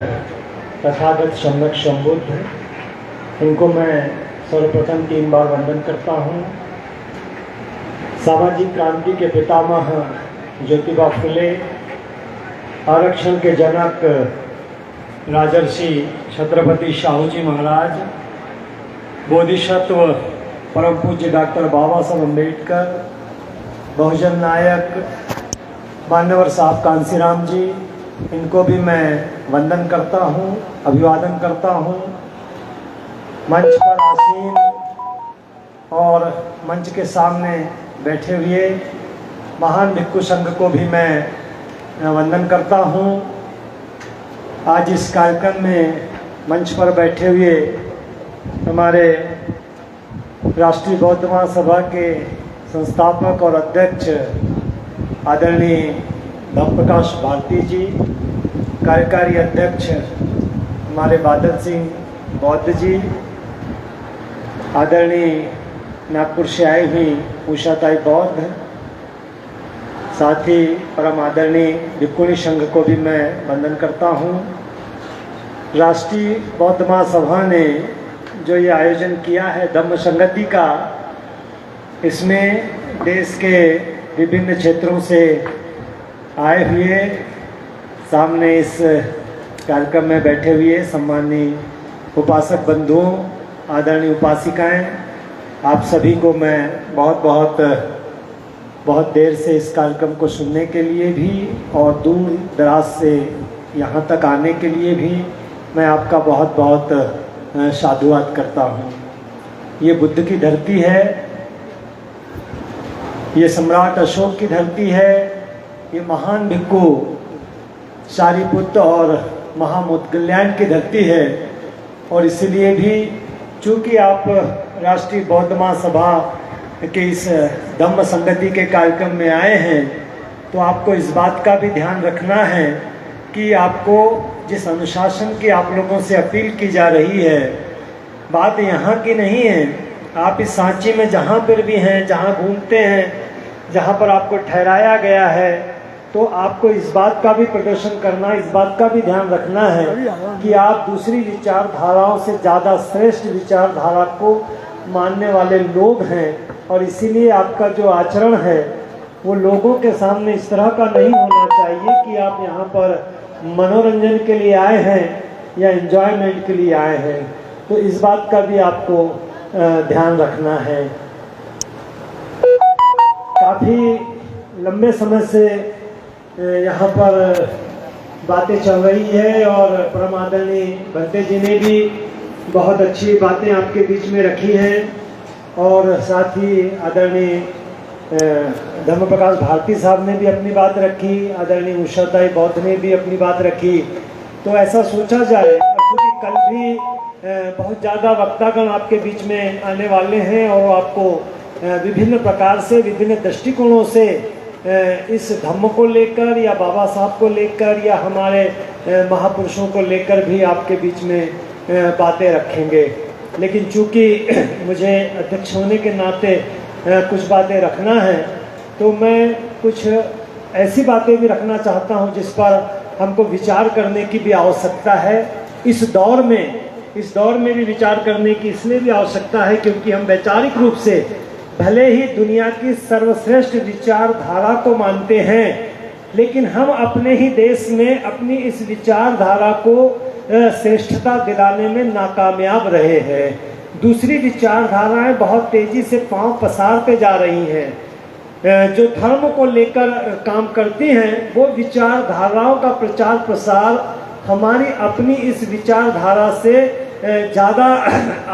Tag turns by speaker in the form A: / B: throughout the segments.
A: तथागत सम्यक संबुद्ध, इनको मैं सर्वप्रथम 3 बार वंदन करता हूँ। सामाजिक क्रांति के पितामह ज्योतिबा फुले, आरक्षण के जनक राजर्षि छत्रपति शाहू जी महाराज, बोधिसत्व परम पूज्य डॉक्टर बाबा साहब अम्बेडकर, बहुजन नायक मान्यवर साहब कांसीराम जी, इनको भी मैं वंदन करता हूँ, अभिवादन करता हूँ। मंच पर आसीन और मंच के सामने बैठे हुए महान भिक्षु संघ को भी मैं वंदन करता हूँ। आज इस कार्यक्रम में मंच पर बैठे हुए हमारे राष्ट्रीय बौद्ध महासभा के संस्थापक और अध्यक्ष आदरणीय धम्म प्रकाश भारती जी, कार्यकारी अध्यक्ष हमारे बादल सिंह बौद्ध जी, आदरणीय नागपुर से आई हुई उषाताई बौद्ध, साथ ही परम आदरणीय भिक्षुणी संघ को भी मैं वंदन करता हूँ। राष्ट्रीय बौद्ध महासभा ने जो ये आयोजन किया है धम्म संगति का, इसमें देश के विभिन्न क्षेत्रों से आए हुए सामने इस कार्यक्रम में बैठे हुए सम्माननीय उपासक बंधुओं, आदरणीय उपासिकाएं, आप सभी को मैं बहुत देर से इस कार्यक्रम को सुनने के लिए भी और दूर दराज से यहाँ तक आने के लिए भी मैं आपका बहुत साधुवाद करता हूँ। ये बुद्ध की धरती है, ये सम्राट अशोक की धरती है, ये महान भिक्षु सारिपुत्र और महामौदगल्याण की धरती है। और इसलिए भी चूँकि आप राष्ट्रीय बौद्ध महासभा के इस धम्म संगति के कार्यक्रम में आए हैं, तो आपको इस बात का भी ध्यान रखना है कि आपको जिस अनुशासन की आप लोगों से अपील की जा रही है, बात यहाँ की नहीं है। आप इस सांची में जहाँ पर भी हैं, जहाँ घूमते हैं, जहाँ पर आपको ठहराया गया है, तो आपको इस बात का भी प्रदर्शन करना, इस बात का भी ध्यान रखना है कि आप दूसरी विचारधाराओं से ज़्यादा श्रेष्ठ विचारधारा को मानने वाले लोग हैं। और इसीलिए आपका जो आचरण है वो लोगों के सामने इस तरह का नहीं होना चाहिए कि आप यहाँ पर मनोरंजन के लिए आए हैं या एंजॉयमेंट के लिए आए हैं। तो इस बात का भी आपको ध्यान रखना है। काफ़ी लंबे समय से यहाँ पर बातें चल रही है और परम आदरणीय भंते जी ने भी बहुत अच्छी बातें आपके बीच में रखी हैं, और साथ ही आदरणीय धम्म प्रकाश भारती साहब ने भी अपनी बात रखी, आदरणीय उषाताई बौद्ध ने भी अपनी बात रखी। तो ऐसा सोचा जाए, क्योंकि कल भी बहुत ज़्यादा वक्तागण आपके बीच में आने वाले हैं और आपको विभिन्न प्रकार से, विभिन्न दृष्टिकोणों से इस धम्म को लेकर या बाबा साहब को लेकर या हमारे महापुरुषों को लेकर भी आपके बीच में बातें रखेंगे। लेकिन चूंकि मुझे अध्यक्ष होने के नाते कुछ बातें रखना है, तो मैं कुछ ऐसी बातें भी रखना चाहता हूं जिस पर हमको विचार करने की भी आवश्यकता है। इस दौर में भी विचार करने की इसलिए भी आवश्यकता है क्योंकि हम वैचारिक रूप से भले ही दुनिया की सर्वश्रेष्ठ विचारधारा को मानते हैं, लेकिन हम अपने ही देश में अपनी इस विचारधारा को श्रेष्ठता दिलाने में नाकामयाब रहे हैं। दूसरी विचारधाराएं बहुत तेजी से पांव पसारते जा रही हैं। जो धर्म को लेकर काम करती हैं, वो विचारधाराओं का प्रचार प्रसार हमारी अपनी इस विचारधारा से ज़्यादा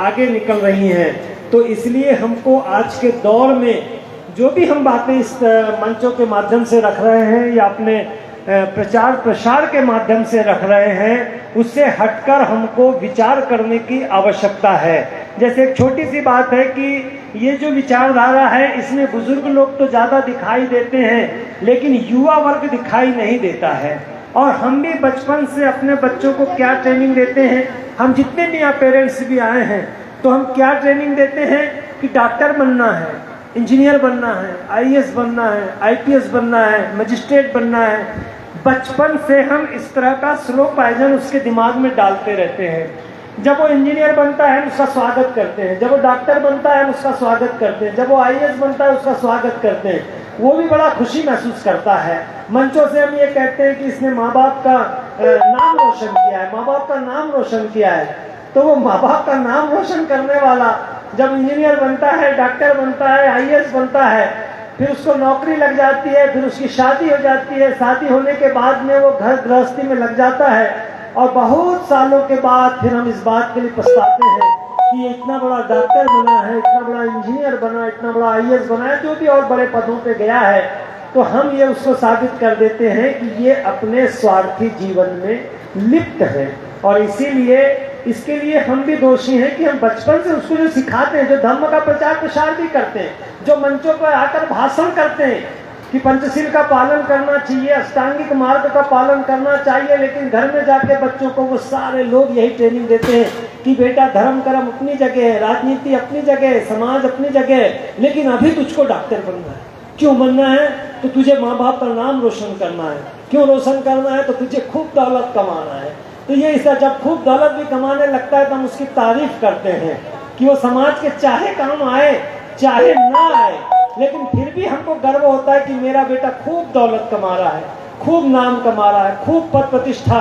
A: आगे निकल रही हैं। तो इसलिए हमको आज के दौर में जो भी हम बातें इस मंचों के माध्यम से रख रहे हैं या अपने प्रचार प्रसार के माध्यम से रख रहे हैं, उससे हटकर हमको विचार करने की आवश्यकता है। जैसे एक छोटी सी बात है कि ये जो विचारधारा है, इसमें बुजुर्ग लोग तो ज़्यादा दिखाई देते हैं, लेकिन युवा वर्ग दिखाई नहीं देता है। और हम भी बचपन से अपने बच्चों को क्या ट्रेनिंग देते हैं, हम जितने भी यहाँ पेरेंट्स भी आए हैं, तो हम क्या ट्रेनिंग देते हैं कि डॉक्टर बनना है, इंजीनियर बनना है, आईएएस बनना है, आईपीएस बनना है, मजिस्ट्रेट बनना है। बचपन से हम इस तरह का स्लो पॉइजन उसके दिमाग में डालते रहते हैं। जब वो इंजीनियर बनता है उसका स्वागत करते हैं, जब वो डॉक्टर बनता है उसका स्वागत करते हैं, जब वो आईएएस बनता है उसका स्वागत करते हैं। वो भी बड़ा खुशी महसूस करता है। मंचों से हम ये कहते हैं कि इसने माँ बाप का नाम रोशन किया है, माँ बाप का नाम रोशन किया है। तो वो माँ बाप का नाम रोशन करने वाला जब इंजीनियर बनता है, डॉक्टर बनता है, आईएएस बनता है, फिर उसको नौकरी लग जाती है, फिर उसकी शादी हो जाती है, शादी होने के बाद में वो घर गृहस्थी में लग जाता है, और बहुत सालों के बाद फिर हम इस बात के लिए पछताते हैं कि ये इतना बड़ा डॉक्टर बना है, इतना बड़ा इंजीनियर बना, इतना बड़ा आईएएस बना है, जो भी और बड़े पदों पे गया है, तो हम ये उसको साबित कर देते हैं कि ये अपने स्वार्थी जीवन में लिप्त है। और इसीलिए इसके लिए हम भी दोषी हैं कि हम बचपन से उसको जो सिखाते हैं, जो धर्म का प्रचार प्रसार भी करते हैं, जो मंचों पर आकर भाषण करते हैं कि पंचशील का पालन करना चाहिए, अष्टांगिक मार्ग का पालन करना चाहिए, लेकिन घर में जाके बच्चों को वो सारे लोग यही ट्रेनिंग देते हैं कि बेटा धर्म कर्म अपनी जगह है, राजनीति अपनी जगह है, समाज अपनी जगह है, लेकिन अभी तुझको डॉक्टर बनना है। क्यों बनना है? तो तुझे माँ बाप का नाम रोशन करना है। क्यों रोशन करना है? तो तुझे खूब दौलत कमाना है। तो ये इसका जब खूब दौलत भी कमाने लगता है तो हम उसकी तारीफ करते हैं कि वो समाज के चाहे काम आए चाहे ना आए, लेकिन फिर भी हमको गर्व होता है कि मेरा बेटा खूब दौलत कमा रहा है, खूब नाम कमा रहा है, खूब पद प्रतिष्ठा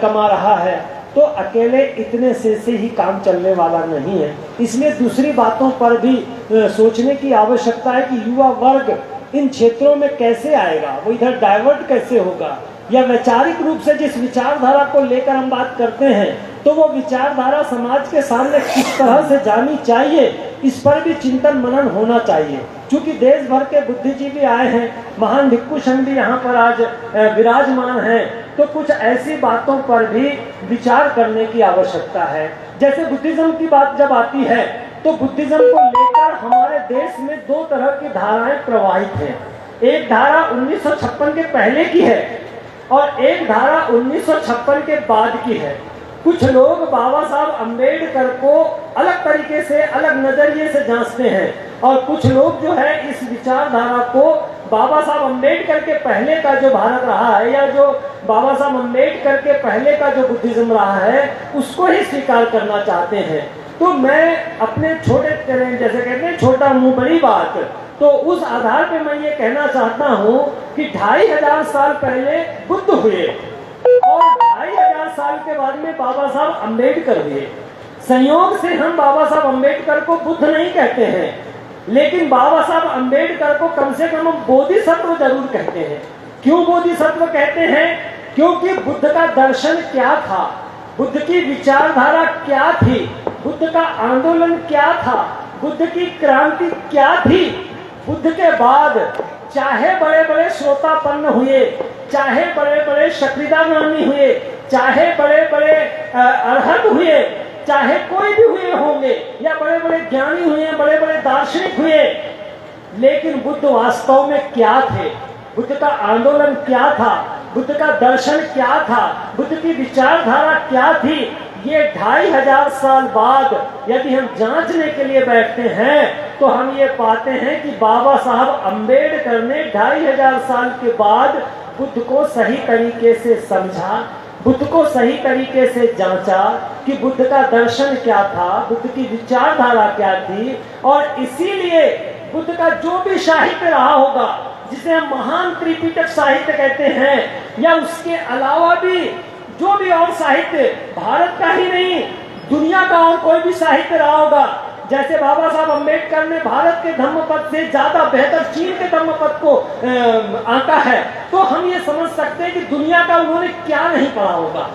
A: कमा रहा है। तो अकेले इतने से ही काम चलने वाला नहीं है। इसलिए दूसरी बातों पर भी सोचने की आवश्यकता है कि युवा वर्ग इन क्षेत्रों में कैसे आएगा, वो इधर डाइवर्ट कैसे होगा, या वैचारिक रूप से जिस विचारधारा को लेकर हम बात करते हैं तो वो विचारधारा समाज के सामने किस तरह से जानी चाहिए, इस पर भी चिंतन मनन होना चाहिए। क्योंकि देश भर के बुद्धिजीवी आए हैं, महान भिक्षु संघ भी यहाँ पर आज विराजमान हैं, तो कुछ ऐसी बातों पर भी विचार करने की आवश्यकता है। जैसे बुद्धिज्म की बात जब आती है तो बुद्धिज्म को लेकर हमारे देश में दो तरह की धाराएं प्रवाहित हैं। एक धारा 1956 के पहले की है और एक धारा 1956 के बाद की है। कुछ लोग बाबा साहब अम्बेडकर को अलग तरीके से, अलग नजरिए से जांचते हैं, और कुछ लोग जो है इस विचारधारा को बाबा साहब अम्बेडकर के पहले का जो भारत रहा है, या जो बाबा साहब अम्बेडकर के पहले का जो बुद्धिज्म रहा है, उसको ही स्वीकार करना चाहते हैं। तो मैं अपने छोटे चैलेंज, जैसे कहते हैं छोटा मुंह बड़ी बात, तो उस आधार पे मैं ये कहना चाहता हूँ कि 2500 साल पहले बुद्ध हुए और 2500 साल के बाद में बाबा साहब अम्बेडकर हुए। संयोग से हम बाबा साहब अम्बेडकर को बुद्ध नहीं कहते हैं, लेकिन बाबा साहब अम्बेडकर को कम से कम हम बोधिसत्व जरूर कहते हैं। क्यों बोधिसत्व कहते हैं? क्योंकि बुद्ध का दर्शन क्या था, बुद्ध की विचारधारा क्या थी, बुद्ध का आंदोलन क्या था, बुद्ध की क्रांति क्या थी। बुद्ध के बाद चाहे बड़े बड़े श्रोतापन्न हुए, चाहे बड़े बड़े शक्रिदागामी हुए, चाहे बड़े बड़े अरहत हुए, चाहे कोई भी हुए होंगे, या बड़े बड़े ज्ञानी हुए, बड़े बड़े दार्शनिक हुए, लेकिन बुद्ध वास्तव में क्या थे, बुद्ध का आंदोलन क्या था, बुद्ध का दर्शन क्या था, बुद्ध की विचारधारा क्या थी, ये 2500 साल बाद यदि हम जांचने के लिए बैठते हैं तो हम ये पाते हैं कि बाबा साहब अम्बेडकर ने 2500 साल के बाद बुद्ध को सही तरीके से समझा, बुद्ध को सही तरीके से जांचा कि बुद्ध का दर्शन क्या था, बुद्ध की विचारधारा क्या थी। और इसीलिए बुद्ध का जो भी साहित्य रहा होगा, जिसे हम महान त्रिपिटक साहित्य कहते हैं, या उसके अलावा भी जो भी और साहित्य, भारत का ही नहीं दुनिया का और कोई भी साहित्य रहा होगा, जैसे बाबा साहब अम्बेडकर ने भारत के धम्मपद से ज्यादा बेहतर चीन के धम्मपद को आंका है, तो हम ये समझ सकते हैं कि दुनिया का उन्होंने क्या नहीं पढ़ा होगा।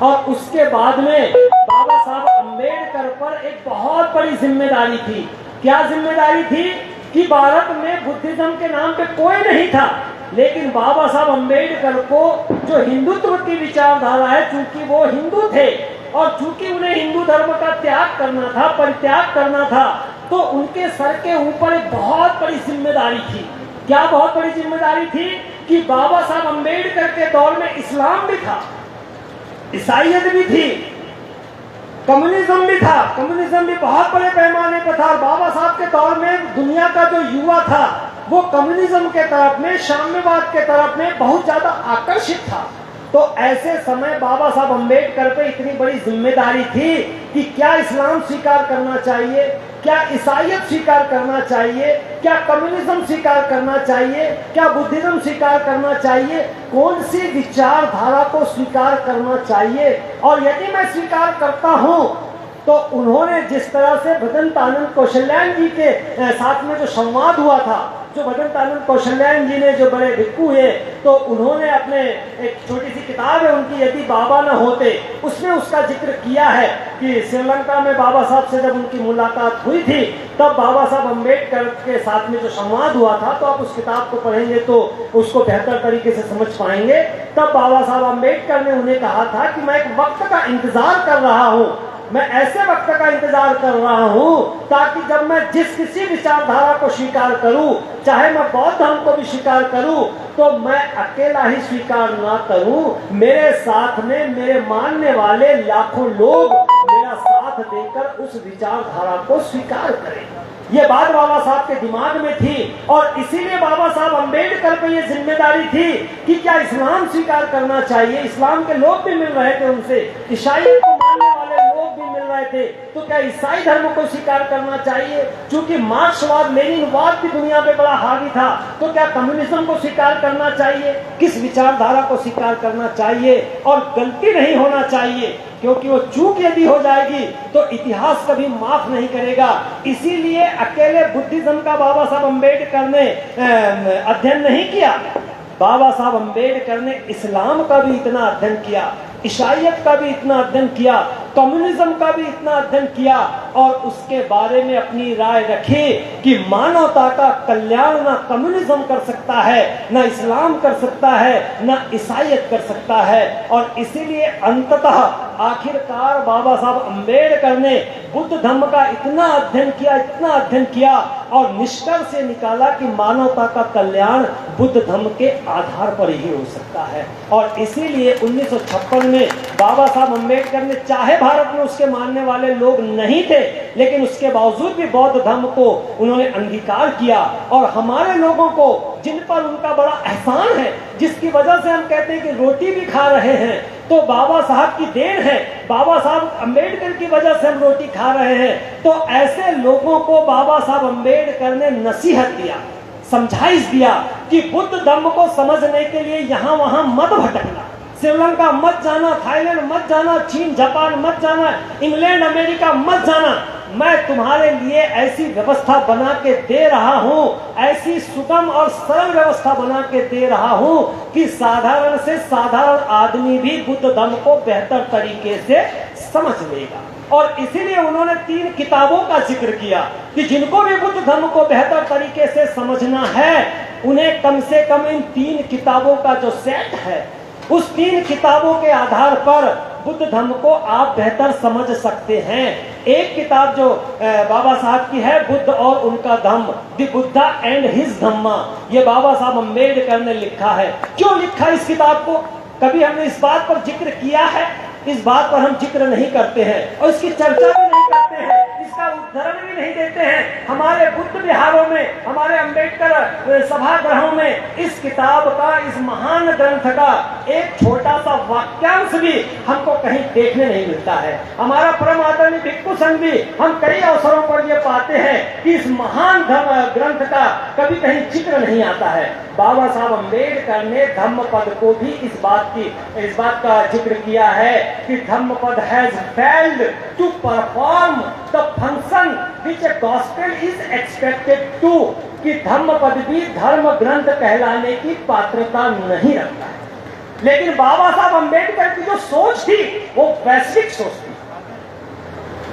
A: और उसके बाद में बाबा साहब अम्बेडकर पर एक बहुत बड़ी जिम्मेदारी थी। क्या जिम्मेदारी थी? कि भारत में बुद्धिज्म के नाम पे कोई नहीं था, लेकिन बाबा साहब अम्बेडकर को जो हिंदुत्व की विचारधारा है, चूंकि वो हिंदू थे और चूंकि उन्हें हिंदू धर्म का त्याग करना था, परित्याग करना था, तो उनके सर के ऊपर एक बहुत बड़ी जिम्मेदारी थी। क्या बहुत बड़ी जिम्मेदारी थी? कि बाबा साहब अम्बेडकर के दौर में इस्लाम भी था, ईसाईयत भी थी, कम्युनिज्म भी था, कम्युनिज्म भी बहुत बड़े पैमाने पर था। और बाबा साहब के दौर में दुनिया का जो युवा था वो कम्युनिज्म के तरफ में, साम्यवाद के तरफ में बहुत ज्यादा आकर्षित था। तो ऐसे समय बाबा साहब अम्बेडकर पे इतनी बड़ी जिम्मेदारी थी कि क्या इस्लाम स्वीकार करना चाहिए, क्या ईसाइयत स्वीकार करना चाहिए, क्या कम्युनिज्म स्वीकार करना चाहिए, क्या बुद्धिज्म स्वीकार करना चाहिए, कौन सी विचारधारा को स्वीकार करना चाहिए। और यदि मैं स्वीकार करता हूं तो उन्होंने जिस तरह से भदंत आनंद कौशल्यान जी के साथ में जो संवाद हुआ था, जो भदंत आनंद कौशल्यान जी ने जो बड़े भिक्खु है, तो उन्होंने अपने एक छोटी सी किताब है उनकी, यदि बाबा न होते, उसमें उसका जिक्र किया है कि श्रीलंका में बाबा साहब से जब उनकी मुलाकात हुई थी तब बाबा साहब अम्बेडकर के साथ में जो संवाद हुआ था, तो आप उस किताब को पढ़ेंगे तो उसको बेहतर तरीके से समझ पाएंगे। तब बाबा साहब अम्बेडकर ने उन्हें कहा था कि मैं एक वक्त का इंतजार कर रहा हूँ, मैं ऐसे वक्त का इंतजार कर रहा हूं ताकि जब मैं जिस किसी विचारधारा को स्वीकार करूं, चाहे मैं बौद्ध धर्म को भी स्वीकार करूं, तो मैं अकेला ही स्वीकार ना करूं, मेरे साथ में मेरे मानने वाले लाखों लोग मेरा साथ देकर उस विचारधारा को स्वीकार करें। ये बात बाबा साहब के दिमाग में थी और इसीलिए बाबा साहब अम्बेडकर पे ये जिम्मेदारी थी कि क्या इस्लाम स्वीकार करना चाहिए। इस्लाम के लोग भी मिल रहे थे उनसे, ईसाई को मानने वाले लोग भी मिल रहे थे, तो क्या ईसाई धर्म को स्वीकार करना चाहिए। चूंकि मार्क्सवाद लेनिनवाद भी दुनिया पे बड़ा हावी था, तो क्या कम्युनिज्म को स्वीकार करना चाहिए, किस विचारधारा को स्वीकार करना चाहिए। और गलती नहीं होना चाहिए, क्योंकि वो चूक यदि हो जाएगी तो इतिहास कभी माफ नहीं करेगा। इसीलिए अकेले बुद्धिज्म का बाबा साहब अम्बेडकर ने अध्ययन नहीं किया, बाबा साहब अम्बेडकर ने इस्लाम का भी इतना अध्ययन किया, ईसाइयत का भी इतना अध्ययन किया, कम्युनिज्म का भी इतना अध्ययन किया और उसके बारे में अपनी राय रखी कि मानवता का कल्याण ना कम्युनिज्म कर सकता है, ना इस्लाम कर सकता है, ना ईसाइयत कर सकता है। और इसीलिए अंततः आखिरकार बाबा साहब अम्बेडकर ने बुद्ध धर्म का इतना अध्ययन किया, इतना अध्ययन किया और निष्कर्ष से निकाला कि मानवता का कल्याण बुद्ध धर्म के आधार पर ही हो सकता है। और इसीलिए 1956 में बाबा साहब अम्बेडकर ने, चाहे भारत में उसके मानने वाले लोग नहीं थे, लेकिन उसके बावजूद भी बौद्ध धर्म को उन्होंने अंगीकार किया। और हमारे लोगों को जिन पर उनका बड़ा एहसान है, जिसकी वजह से हम कहते हैं कि रोटी भी खा रहे हैं, तो बाबा साहब की देन है, बाबा साहब अम्बेडकर की वजह से हम रोटी खा रहे हैं। तो ऐसे लोगों को बाबा साहब अम्बेडकर ने नसीहत दिया, समझाइश दिया कि बुद्ध धर्म को समझने के लिए यहाँ वहां मत भटकना, श्रीलंका मत जाना, थाईलैंड मत जाना, चीन जापान मत जाना, इंग्लैंड अमेरिका मत जाना, मैं तुम्हारे लिए ऐसी व्यवस्था बना के दे रहा हूं, ऐसी सुगम और सरल व्यवस्था बना के दे रहा हूं कि साधारण से साधारण आदमी भी बुद्ध धर्म को बेहतर तरीके से समझ लेगा। और इसीलिए उन्होंने 3 किताबों का जिक्र किया कि जिनको भी बुद्ध धर्म को बेहतर तरीके से समझना है, उन्हें कम से कम इन 3 किताबों का जो सेट है, उस 3 किताबों के आधार पर बुद्ध धर्म को आप बेहतर समझ सकते हैं। एक किताब जो बाबा साहब की है, बुद्ध और उनका धम्म, द बुद्धा एंड हिज धम्मा, ये बाबा साहब अम्बेडकर ने लिखा है। क्यों लिखा इस किताब को, कभी हमने इस बात पर जिक्र किया है? इस बात पर हम जिक्र नहीं करते हैं और इसकी चर्चा भी नहीं करते हैं, इसका उदाहरण भी नहीं देते हैं। हमारे बुद्ध विहारों में, हमारे अम्बेडकर सभागृहों में इस किताब का, इस महान ग्रंथ का एक छोटा सा वाक्यांश भी हमको कहीं देखने नहीं मिलता है। हमारा परम आदरणीय भिक्खु संघ भी, हम कई अवसरों पर ये पाते हैं कि इस महान ग्रंथ का कभी कहीं जिक्र नहीं आता है। बाबा साहब अम्बेडकर ने धम्म पद को भी इस बात का जिक्र किया है कि Dhammapada has failed to perform the function which a gospel is expected to, कि धम्म पद भी धर्म ग्रंथ कहलाने की पात्रता नहीं रखता है। लेकिन बाबा साहब अम्बेडकर की जो सोच थी वो वैश्विक सोच थी।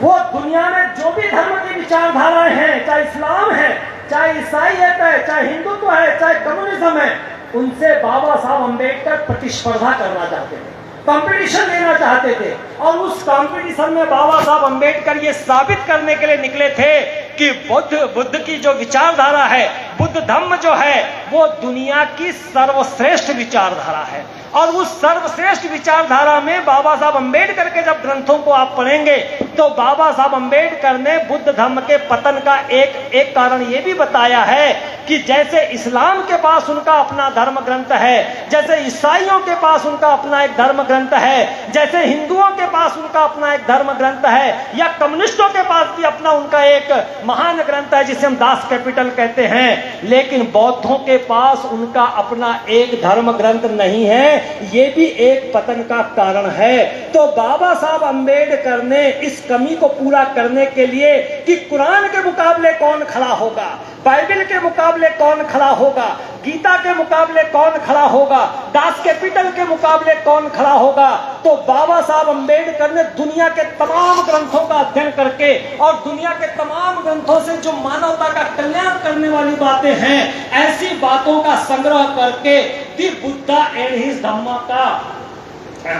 A: वो दुनिया में जो भी धर्म की विचारधाराएं हैं, चाहे इस्लाम है, चाहे ईसाईयत है, चाहे हिंदुत्व है, चाहे कम्युनिज्म है, उनसे बाबा साहब अम्बेडकर प्रतिस्पर्धा करना चाहते थे, कंपटीशन लेना चाहते थे। और उस कंपटीशन में बाबा साहब अम्बेडकर ये साबित करने के लिए निकले थे कि बुद्ध की जो विचारधारा है, बुद्ध धम्म जो है, वो दुनिया की सर्वश्रेष्ठ विचारधारा है। और उस सर्वश्रेष्ठ विचारधारा में बाबा साहब अम्बेडकर के जब ग्रंथों को आप पढ़ेंगे तो बाबा साहब अम्बेडकर ने बुद्ध धर्म के पतन का एक कारण ये भी बताया है कि जैसे इस्लाम के पास उनका अपना धर्म ग्रंथ है, जैसे ईसाइयों के पास उनका अपना एक धर्म ग्रंथ है, जैसे हिंदुओं के पास उनका अपना एक धर्म ग्रंथ है, या कम्युनिस्टों के पास भी अपना उनका एक महान ग्रंथ है जिसे हम दास कैपिटल कहते हैं, लेकिन बौद्धों के पास उनका अपना एक धर्म ग्रंथ नहीं है। ये भी एक पतन का कारण है। तो बाबा साहब अंबेडकर ने इस कमी को पूरा करने के लिए कि कुरान के मुकाबले कौन खड़ा होगा, बाइबल के मुकाबले कौन खड़ा होगा, गीता के मुकाबले कौन खड़ा होगा, दास कैपिटल के मुकाबले कौन खड़ा होगा, तो बाबा साहब अंबेडकर ने दुनिया के तमाम ग्रंथों का अध्ययन करके और दुनिया के तमाम ग्रंथों से जो मानवता का कल्याण करने वाली बातें हैं, ऐसी बातों का संग्रह करके दी बुद्धा एंड हिज धम्मा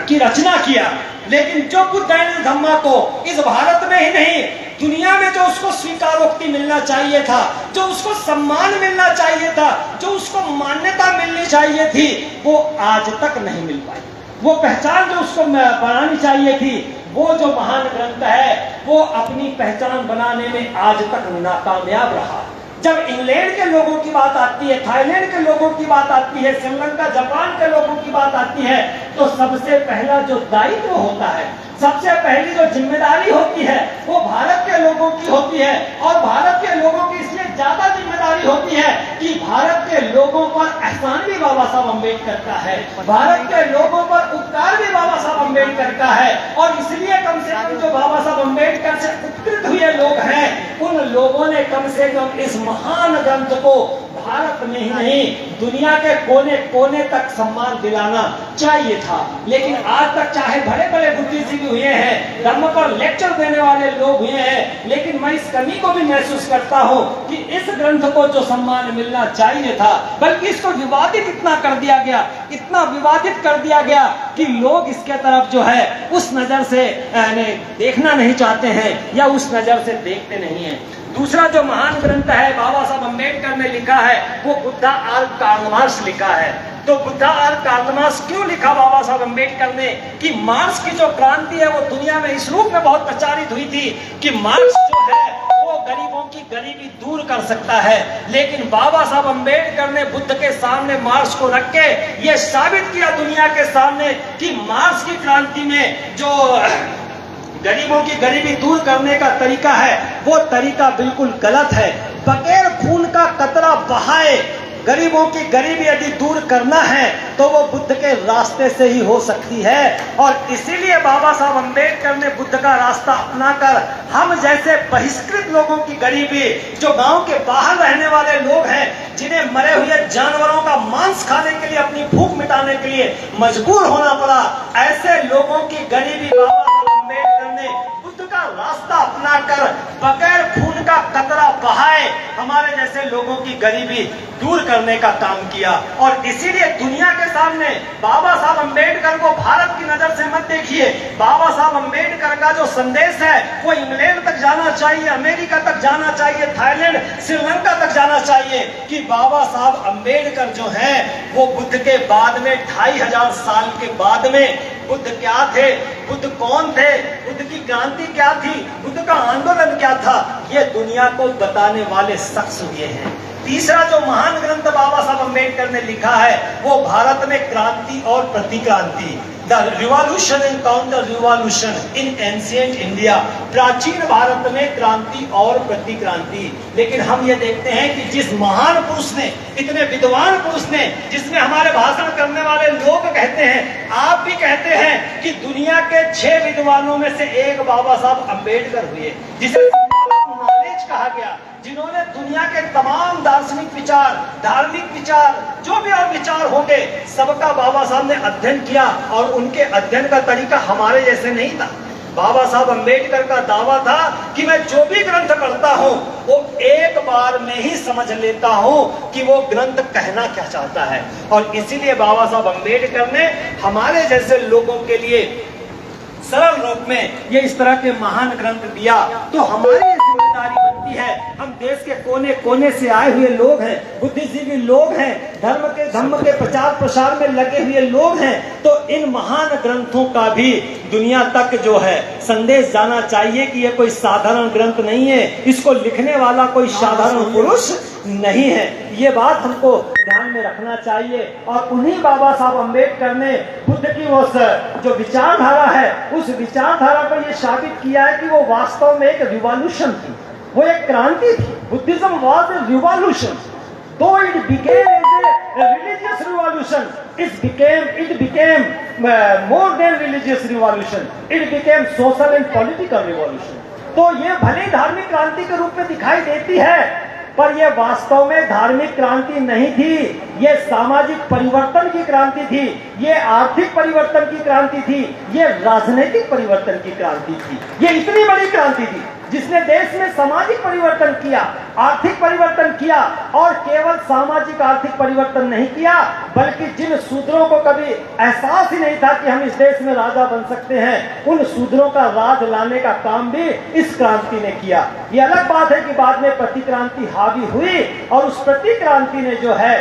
A: की रचना किया। लेकिन जो बुद्ध एंड धम्मा को इस भारत में ही नहीं, दुनिया में जो उसको स्वीकारोक्ति मिलना चाहिए था, जो उसको सम्मान मिलना चाहिए था, जो उसको मान्यता मिलनी चाहिए थी, वो आज तक नहीं मिल पाई। वो पहचान जो उसको बनानी चाहिए थी, वो जो महान ग्रंथ है, वो अपनी पहचान बनाने में आज तक नाकामयाब रहा। जब इंग्लैंड के लोगों की बात आती है, थाईलैंड के लोगों की बात आती है, श्रीलंका जापान के लोगों की बात आती है, तो सबसे पहला जो दायित्व होता है, सबसे पहली जो जिम्मेदारी होती है, वो भारत के लोगों की होती है। और भारत के लोगों की इसलिए ज्यादा जिम्मेदारी होती है कि भारत के लोगों पर एहसान भी बाबा साहब अम्बेडकर का है, भारत के लोगों पर उपकार भी बाबा साहब अम्बेडकर का है। और इसलिए कम से कम जो बाबा साहब अम्बेडकर से उपकृत हुए लोग हैं, उन लोगों ने कम से कम इस महान ग्रंथ को भारत में ही नहीं, दुनिया के कोने कोने तक सम्मान दिलाना चाहिए था। लेकिन आज तक चाहे बड़े बड़े बुद्धिजीवी हुए हैं, धर्म पर लेक्चर देने वाले लोग हुए हैं, लेकिन मैं इस कमी को भी महसूस करता हूं कि इस ग्रंथ को जो सम्मान मिलना चाहिए था, बल्कि इसको विवादित इतना कर दिया गया, इतना विवादित कर दिया गया कि लोग इसके तरफ जो है उस नजर से देखना नहीं चाहते हैं या उस नजर से देखते नहीं है। दूसरा जो महान ग्रंथ है बाबा साहब अम्बेडकर ने लिखा है, वो बुद्धा और कार्ल मार्क्स लिखा है। तो बुद्धा और कार्ल मार्क्स क्यों लिखा बाबा साहब अम्बेडकर ने? कि मार्क्स की जो क्रांति है वो दुनिया में इस रूप में बहुत प्रचारित हुई थी कि मार्क्स जो है वो गरीबों की गरीबी दूर कर सकता है। लेकिन बाबा साहब अम्बेडकर ने बुद्ध के सामने मार्क्स को रख के ये साबित किया दुनिया के सामने कि मार्क्स की क्रांति में जो गरीबों की गरीबी दूर करने का तरीका है, वो तरीका बिल्कुल गलत है। बगैर खून का कतरा बहाए गरीबों की गरीबी यदि दूर करना है तो वो बुद्ध के रास्ते से ही हो सकती है। और इसीलिए बाबा साहब अम्बेडकर ने बुद्ध का रास्ता अपनाकर हम जैसे बहिष्कृत लोगों की गरीबी, जो गांव के बाहर रहने वाले लोग हैं, जिन्हें मरे हुए जानवरों का मांस खाने के लिए, अपनी भूख मिटाने के लिए मजबूर होना पड़ा, ऐसे लोगों की गरीबी बाबा साहब अम्बेडकर ने बुद्ध का रास्ता अपनाकर बगैर खून का कतरा बहाए हमारे जैसे लोगों की गरीबी दूर करने का काम किया। और इसीलिए दुनिया के सामने बाबा साहब अम्बेडकर को भारत की नजर से मत देखिए। बाबा साहब अम्बेडकर का जो संदेश है वो इंग्लैंड तक जाना चाहिए, अमेरिका तक जाना चाहिए, थाईलैंड, श्रीलंका तक जाना चाहिए कि बाबा साहब अम्बेडकर जो है वो बुद्ध के बाद में 2500 साल के बाद में बुद्ध क्या थे, बुद्ध कौन थे, बुद्ध की क्रांति क्या थी, बुद्ध का आंदोलन क्या था, ये दुनिया को बताने वाले शख्स हुए हैं। तीसरा जो महान ग्रंथ बाबा साहब अम्बेडकर ने लिखा है वो भारत में क्रांति और प्रतिक्रांति, the revolution and counter revolution in ancient India, प्राचीन भारत में क्रांति और प्रतिक्रांति। लेकिन हम ये देखते हैं कि जिस महान पुरुष ने, इतने विद्वान पुरुष ने, जिसमें हमारे भाषण करने वाले लोग कहते हैं, आप भी कहते हैं कि दुनिया के 6 विद्वानों में से एक बाबा साहब अम्बेडकर हुए, जिसे नॉलेज कहा गया, जिन्होंने दुनिया के तमाम दार्शनिक विचार, धार्मिक विचार, जो भी और विचार होंगे, सबका बाबा साहब ने अध्ययन किया। और उनके अध्ययन का तरीका हमारे जैसे नहीं था। बाबा साहब अम्बेडकर का दावा था कि मैं जो भी ग्रंथ पढ़ता हूँ वो एक बार में ही समझ लेता हूँ कि वो ग्रंथ कहना क्या चाहता है। और इसीलिए बाबा साहब अम्बेडकर ने हमारे जैसे लोगों के लिए सरल रूप में ये इस तरह के महान ग्रंथ दिया। तो हमारी जिम्मेदारी बनती है, हम देश के कोने कोने से आए हुए लोग हैं, बुद्धिजीवी लोग हैं, धर्म के प्रचार प्रसार में लगे हुए लोग हैं, तो इन महान ग्रंथों का भी दुनिया तक जो है संदेश जाना चाहिए कि ये कोई साधारण ग्रंथ नहीं है, इसको लिखने वाला कोई साधारण पुरुष नहीं है। ये बात हमको ध्यान में रखना चाहिए। और उन्हीं बाबा साहब अम्बेडकर ने बुद्ध की वो जो विचारधारा है, उस विचारधारा को ये साबित किया है कि वो वास्तव में एक रिवॉल्यूशन थी, वो एक क्रांति थी। Buddhism was a revolution, though it became a religious revolution, it became more than religious revolution, it became social and political revolution। तो ये भले धार्मिक क्रांति के रूप में दिखाई देती है, पर यह वास्तव में धार्मिक क्रांति नहीं थी, ये सामाजिक परिवर्तन की क्रांति थी, ये आर्थिक परिवर्तन की क्रांति थी, ये राजनीतिक परिवर्तन की क्रांति थी। ये इतनी बड़ी क्रांति थी जिसने देश में सामाजिक परिवर्तन किया, आर्थिक परिवर्तन किया, और केवल सामाजिक आर्थिक परिवर्तन नहीं किया, बल्कि जिन शूद्रों को कभी एहसास ही नहीं था कि हम इस देश में राजा बन सकते हैं, उन शूद्रों का राज लाने का काम भी इस क्रांति ने किया। ये अलग बात है कि बाद में प्रतिक्रांति हावी हुई और उस प्रतिक्रांति ने जो है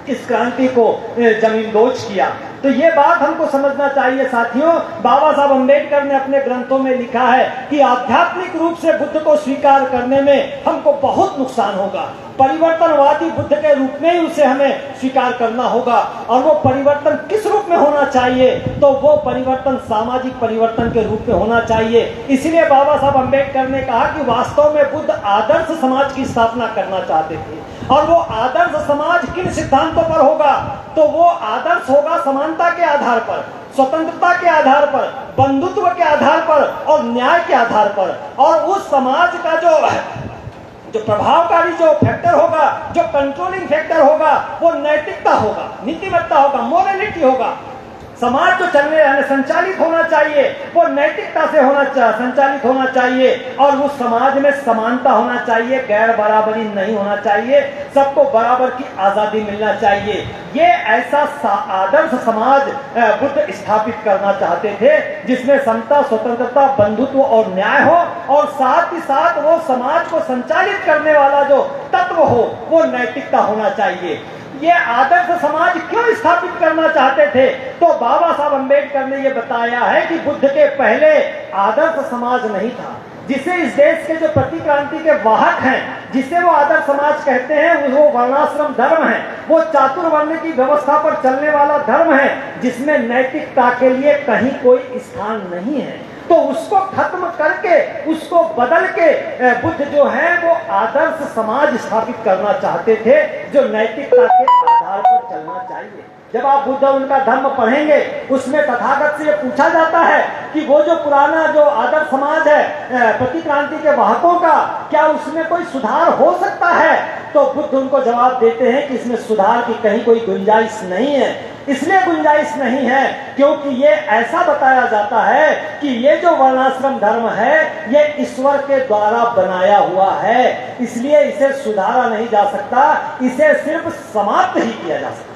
A: इस क्रांति को जमींदोज किया। तो ये बात हमको समझना चाहिए साथियों। बाबा साहब अम्बेडकर ने अपने ग्रंथों में लिखा है कि आध्यात्मिक रूप से बुद्ध को स्वीकार करने में हमको बहुत नुकसान होगा, परिवर्तनवादी बुद्ध के रूप में ही उसे हमें स्वीकार करना होगा। और वो परिवर्तन किस रूप में होना चाहिए? तो वो परिवर्तन सामाजिक परिवर्तन के रूप में होना चाहिए। इसलिए बाबा साहब अम्बेडकर ने कहा कि वास्तव में बुद्ध आदर्श समाज की स्थापना करना चाहते थे, और वो आदर्श समाज किन सिद्धांतों पर होगा? तो वो आदर्श होगा समानता के आधार पर, स्वतंत्रता के आधार पर, बंधुत्व के आधार पर और न्याय के आधार पर। और उस समाज का जो प्रभावकारी जो फैक्टर होगा, जो कंट्रोलिंग फैक्टर होगा, वो नैतिकता होगा, नीतिमत्ता होगा, मोरालिटी होगा। समाज जो संचालित होना चाहिए वो नैतिकता से संचालित होना चाहिए, और उस समाज में समानता होना चाहिए, गैर बराबरी नहीं होना चाहिए, सबको बराबर की आजादी मिलना चाहिए। ये ऐसा आदर्श समाज बुद्ध स्थापित करना चाहते थे जिसमें समता, स्वतंत्रता, बंधुत्व और न्याय हो, और साथ ही साथ वो समाज को संचालित करने वाला जो तत्व हो वो नैतिकता होना चाहिए। ये आदर्श समाज क्यों स्थापित करना चाहते थे? तो बाबा साहब अम्बेडकर ने ये बताया है कि बुद्ध के पहले आदर्श समाज नहीं था, जिसे इस देश के जो प्रतिक्रांति के वाहक हैं, जिसे वो आदर्श समाज कहते हैं, वो वर्णाश्रम धर्म है, वो चातुर्वर्ण की व्यवस्था पर चलने वाला धर्म है, जिसमें नैतिकता के लिए कहीं कोई स्थान नहीं है। तो उसको खत्म करके, उसको बदल के बुद्ध जो है वो आदर्श समाज स्थापित करना चाहते थे, जो नैतिकता के आधार पर चलना चाहिए। जब आप बुद्ध उनका धर्म पढ़ेंगे, उसमें तथागत से ये पूछा जाता है कि वो जो पुराना जो आदर्श समाज है प्रतिक्रांति के वाहकों का, क्या उसमें कोई सुधार हो सकता है? तो बुद्ध उनको जवाब देते हैं कि इसमें सुधार की कहीं कोई गुंजाइश नहीं है। इसलिए गुंजाइश नहीं है क्योंकि ये ऐसा बताया जाता है कि ये जो वर्णाश्रम धर्म है ये ईश्वर के द्वारा बनाया हुआ है, इसलिए इसे सुधारा नहीं जा सकता, इसे सिर्फ समाप्त ही किया जा सकता है।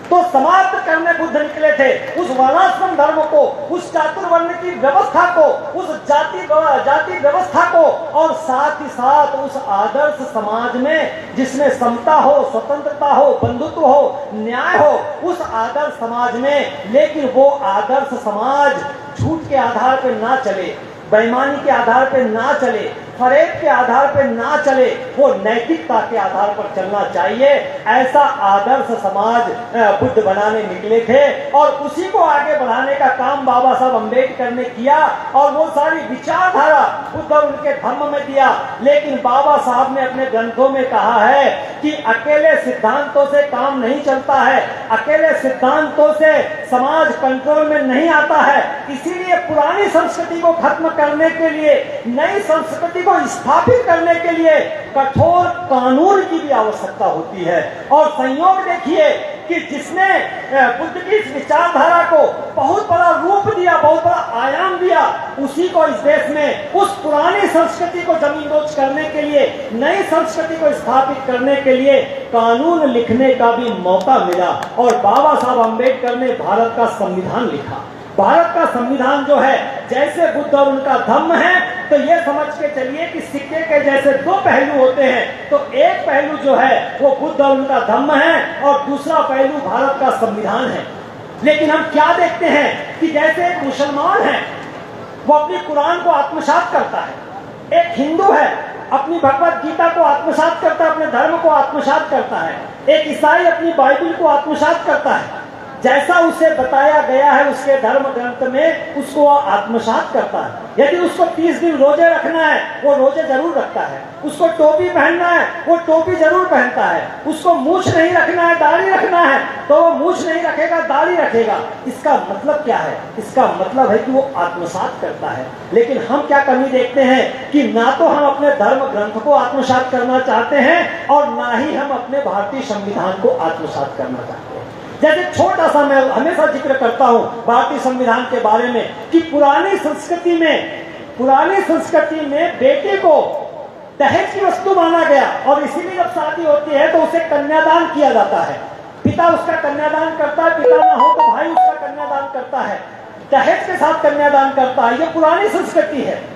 A: तो समाप्त करने बुद्ध निकले थे उस वर्णाश्रम धर्म को, उस चातुर्वर्ण की व्यवस्था को, उस जाति व्यवस्था को, और साथ ही साथ उस आदर्श समाज में जिसमें समता हो, स्वतंत्रता हो, बंधुत्व हो, न्याय हो, उस आदर्श समाज में। लेकिन वो आदर्श समाज झूठ के आधार पर ना चले, बेईमानी के आधार पर ना चले, फरेब के आधार पर ना चले, वो नैतिकता के आधार पर चलना चाहिए। ऐसा आदर्श समाज बुद्ध बनाने निकले थे, और उसी को आगे बढ़ाने का काम बाबा साहब अम्बेडकर ने किया, और वो सारी विचारधारा बुद्ध उनके धर्म में दिया। लेकिन बाबा साहब ने अपने ग्रंथों में कहा है कि अकेले सिद्धांतों से काम नहीं चलता है, अकेले सिद्धांतों से समाज कंट्रोल में नहीं आता है। इसीलिए पुरानी संस्कृति को खत्म करने के लिए, नई संस्कृति को स्थापित करने के लिए कठोर कानून की भी आवश्यकता होती है। और संयोग देखिए कि जिसने बुद्ध की इस विचारधारा को बहुत बड़ा रूप दिया, बहुत बड़ा आयाम दिया, उसी को इस देश में उस पुरानी संस्कृति को जमींदोज करने के लिए, नई संस्कृति को स्थापित करने के लिए कानून लिखने का भी मौका मिला। और बाबा साहब अम्बेडकर ने भारत का संविधान लिखा। भारत का संविधान जो है, जैसे बुद्ध और उनका धम्म है, तो ये समझ के चलिए कि सिक्के के जैसे दो पहलू होते हैं। तो एक पहलू जो है वो बुद्ध और उनका धम्म है, और दूसरा पहलू भारत का संविधान है। लेकिन हम क्या देखते हैं कि जैसे एक मुसलमान है वो अपनी कुरान को आत्मसात करता है, एक हिंदू है अपनी भगवत गीता को आत्मसात करता है, अपने धर्म को आत्मसात करता है। एक ईसाई अपनी बाइबल को आत्मसात करता है, जैसा उसे बताया गया है उसके धर्म ग्रंथ में उसको वह आत्मसात करता है। यदि उसको 30 दिन रोजे रखना है वो रोजे जरूर रखता है, उसको टोपी पहनना है वो टोपी जरूर पहनता है, उसको मूछ नहीं रखना है दाढ़ी रखना है तो वो मूछ नहीं रखेगा दाढ़ी रखेगा। इसका मतलब क्या है? इसका मतलब है कि वो आत्मसात करता है। लेकिन हम क्या कमी देखते हैं कि ना तो हम अपने धर्म ग्रंथ को आत्मसात करना चाहते हैं और ना ही हम अपने भारतीय संविधान को आत्मसात करना चाहते हैं। जैसे छोटा सा मैं हमेशा जिक्र करता हूं भारतीय संविधान के बारे में कि पुरानी संस्कृति में बेटे को दहेज की वस्तु माना गया और इसीलिए जब शादी होती है तो उसे कन्यादान किया जाता है। पिता उसका कन्यादान करता है, पिता ना हो तो भाई उसका कन्यादान करता है, दहेज के साथ कन्यादान करता है। ये पुरानी संस्कृति है।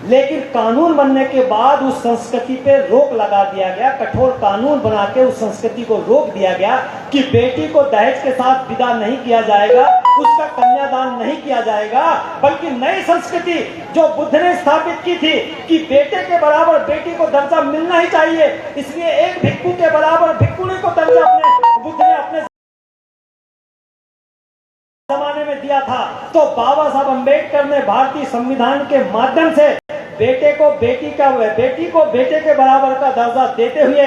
A: लेकिन कानून बनने के बाद उस संस्कृति पे रोक लगा दिया गया, कठोर कानून बना के उस संस्कृति को रोक दिया गया कि बेटी को दहेज के साथ विदा नहीं किया जाएगा, उसका कन्यादान नहीं किया जाएगा। बल्कि नई संस्कृति जो बुद्ध ने स्थापित की थी कि बेटे के बराबर बेटी को दर्जा मिलना ही चाहिए, इसलिए एक भिक्षु के बराबर भिक्षुणी को दर्जा अपने बुद्ध ने अपने जमाने में दिया था। तो बाबा साहब अम्बेडकर ने भारतीय संविधान के माध्यम से बेटे को बेटे के बराबर का दर्जा देते हुए,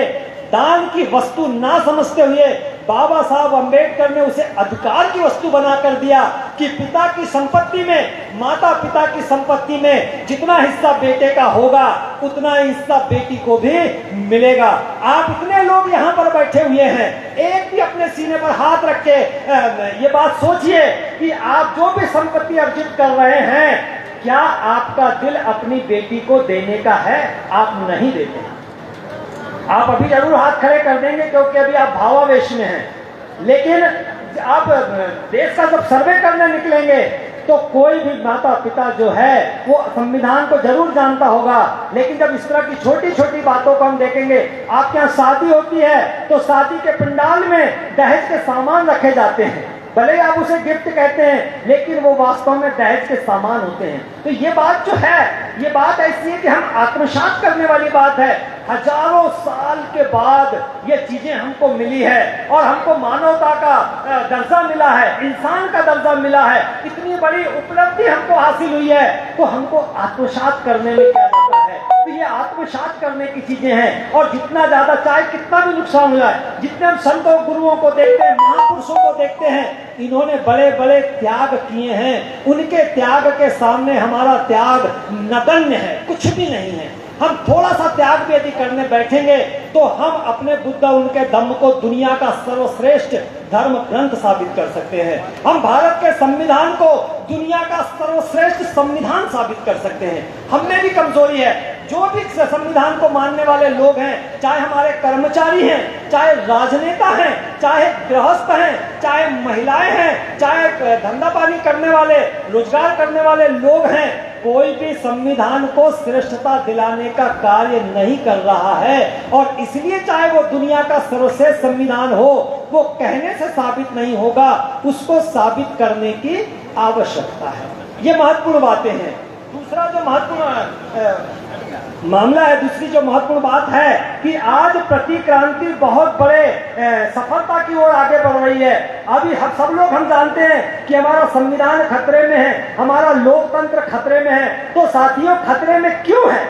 A: दान की वस्तु ना समझते हुए बाबा साहब अम्बेडकर ने उसे अधिकार की वस्तु बनाकर दिया कि पिता की संपत्ति में, माता पिता की संपत्ति में जितना हिस्सा बेटे का होगा उतना हिस्सा बेटी को भी मिलेगा। आप इतने लोग यहाँ पर बैठे हुए हैं, एक भी अपने सीने पर हाथ रख के ये बात सोचिए कि आप जो भी संपत्ति अर्जित कर रहे हैं, क्या आपका दिल अपनी बेटी को देने का है? आप नहीं देते। आप अभी जरूर हाथ खड़े कर देंगे क्योंकि अभी आप भावावेश में हैं। लेकिन आप देश का जब सर्वे करने निकलेंगे तो कोई भी माता पिता जो है वो संविधान को जरूर जानता होगा। लेकिन जब इस तरह की छोटी छोटी बातों को हम देखेंगे, आपके यहाँ शादी होती है तो शादी के पंडाल में दहेज के सामान रखे जाते हैं, भले आप उसे गिफ्ट कहते हैं लेकिन वो वास्तव में दहेज के सामान होते हैं। तो ये बात जो है, ये बात ऐसी है कि हम आत्मसात करने वाली बात है। हजारों साल के बाद ये चीजें हमको मिली है और हमको मानवता का दर्जा मिला है, इंसान का दर्जा मिला है, इतनी बड़ी उपलब्धि हमको हासिल हुई है, तो हमको आत्मसात करने में क्या जाता है? तो ये आत्मसात करने की चीजें हैं। और जितना ज्यादा, चाहे कितना भी नुकसान हो जाए, जितने हम संतों गुरुओं को देखते हैं, महापुरुषों को देखते हैं, इन्होंने बड़े बड़े त्याग किए हैं, उनके त्याग के सामने हमारा त्याग नगण्य है, कुछ भी नहीं है। हम थोड़ा सा त्याग भी यदि करने बैठेंगे तो हम अपने बुद्ध उनके दम को दुनिया का सर्वश्रेष्ठ धर्म ग्रंथ साबित कर सकते हैं। हम भारत के संविधान को दुनिया का सर्वश्रेष्ठ संविधान साबित कर सकते हैं। हम में भी कमजोरी है। जो भी संविधान को मानने वाले लोग हैं, चाहे हमारे कर्मचारी हैं, चाहे राजनेता हैं, चाहे गृहस्थ हैं, चाहे महिलाएं हैं, चाहे धंधा पानी करने वाले, रोजगार करने वाले लोग हैं, कोई भी संविधान को श्रेष्ठता दिलाने का कार्य नहीं कर रहा है। और इसलिए चाहे वो दुनिया का सर्वश्रेष्ठ संविधान हो, वो कहने से साबित नहीं होगा, उसको साबित करने की आवश्यकता है। ये महत्वपूर्ण बातें हैं। दूसरा जो महत्वपूर्ण मामला है, दूसरी जो महत्वपूर्ण बात है कि आज प्रतिक्रांति बहुत बड़े सफलता की ओर आगे बढ़ रही है। अभी सब लोग हम जानते हैं कि हमारा संविधान खतरे में है, हमारा लोकतंत्र खतरे में है। तो साथियों, खतरे में क्यों है?